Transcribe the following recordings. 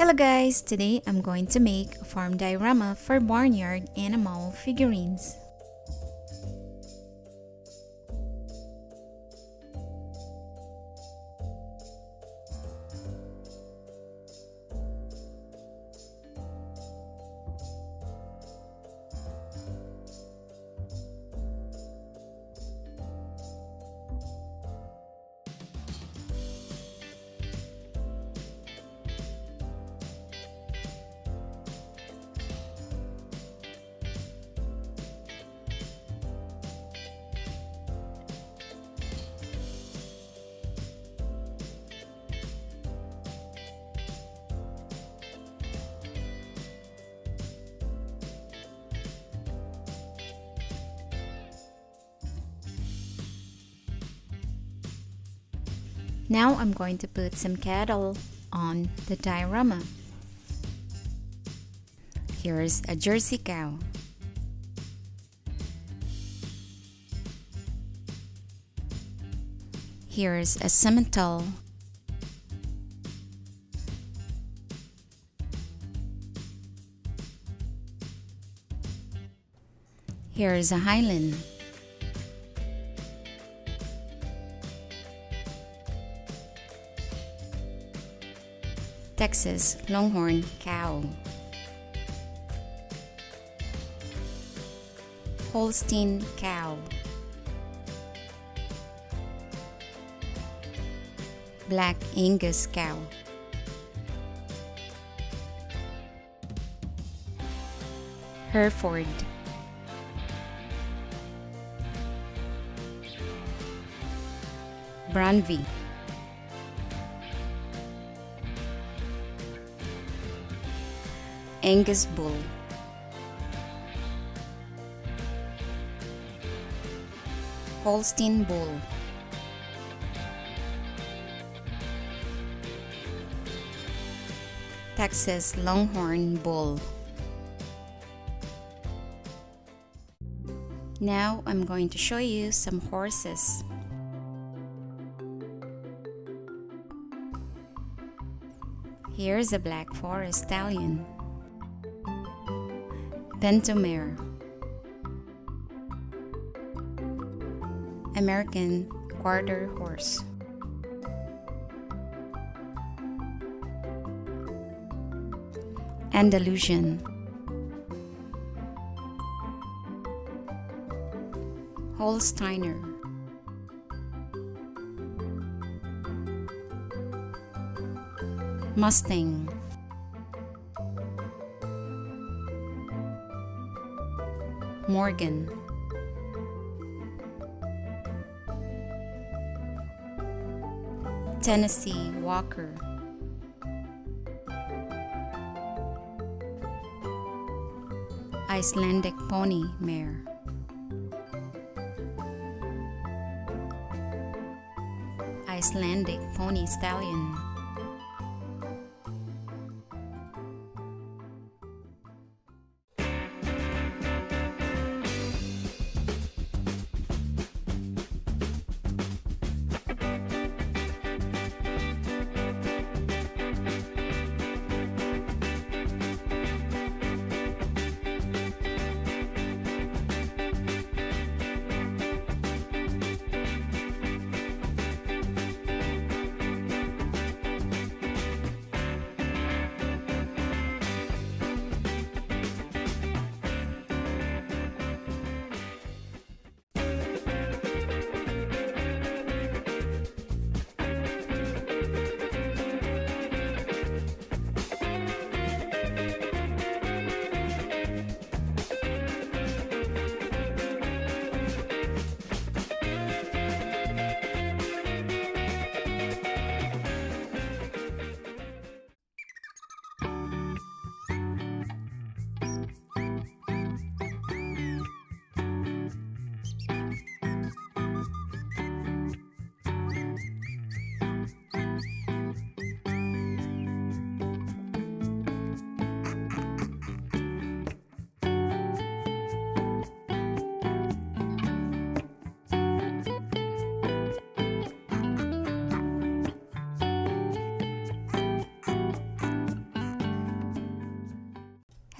Hello guys! Today I'm going to make a farm diorama for barnyard animal figurines. Now I'm going to put some cattle on the diorama. Here's a Jersey cow. Here's a Simmental. Here's a Highland. Texas Longhorn cow. Holstein cow. Black Angus cow. Hereford. Branby. Angus bull. Holstein bull. Texas Longhorn bull. Now I'm going to show you some horses. Here's a Black Forest stallion. Pentomare. American quarter horse. Andalusian. Holsteiner. Mustang. Morgan. Tennessee Walker. Icelandic pony mare. Icelandic pony stallion.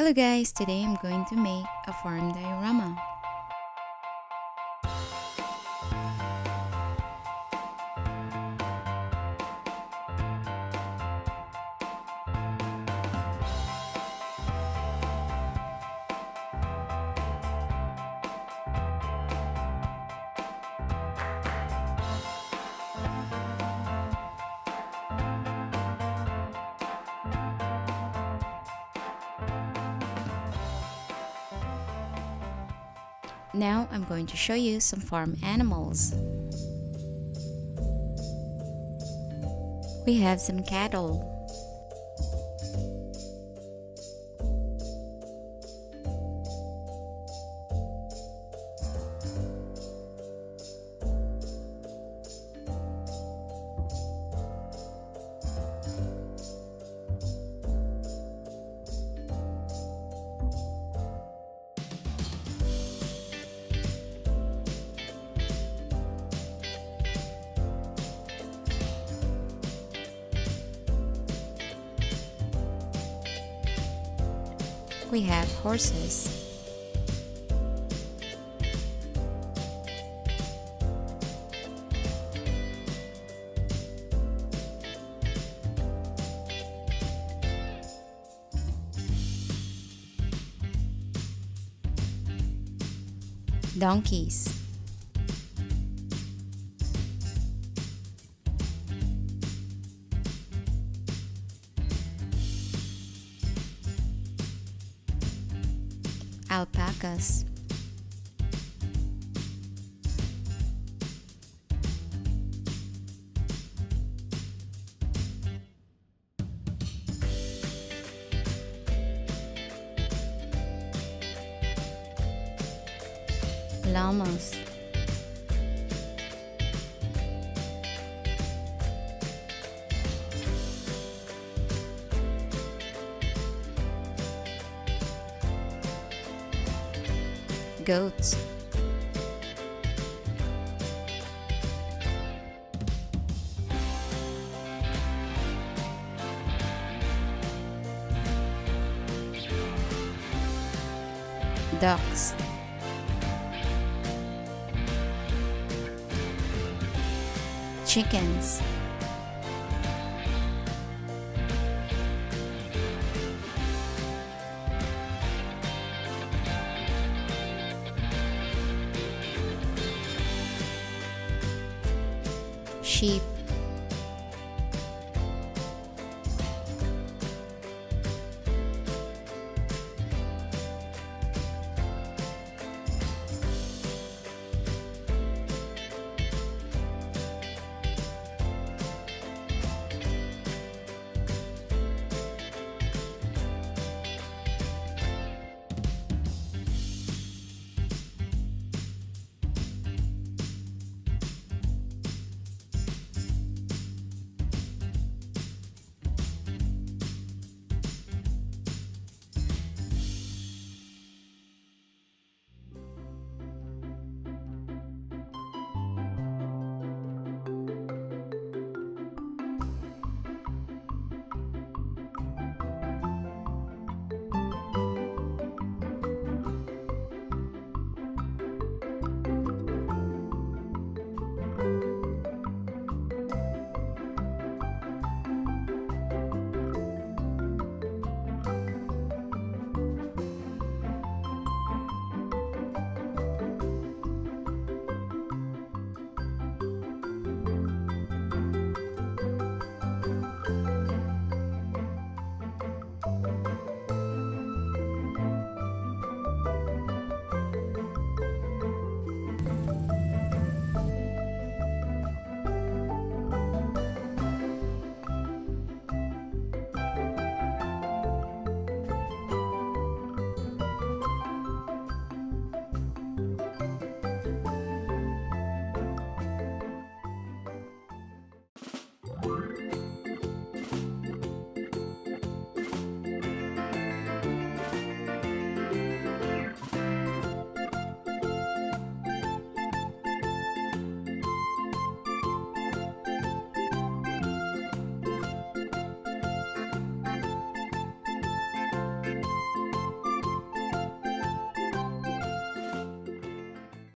Hello guys, today I'm going to make a farm diorama. Now I'm going to show you some farm animals. We have some cattle. We have horses. Donkeys. Alpacas. Llamas. Goats. Ducks. Chickens. Sheep.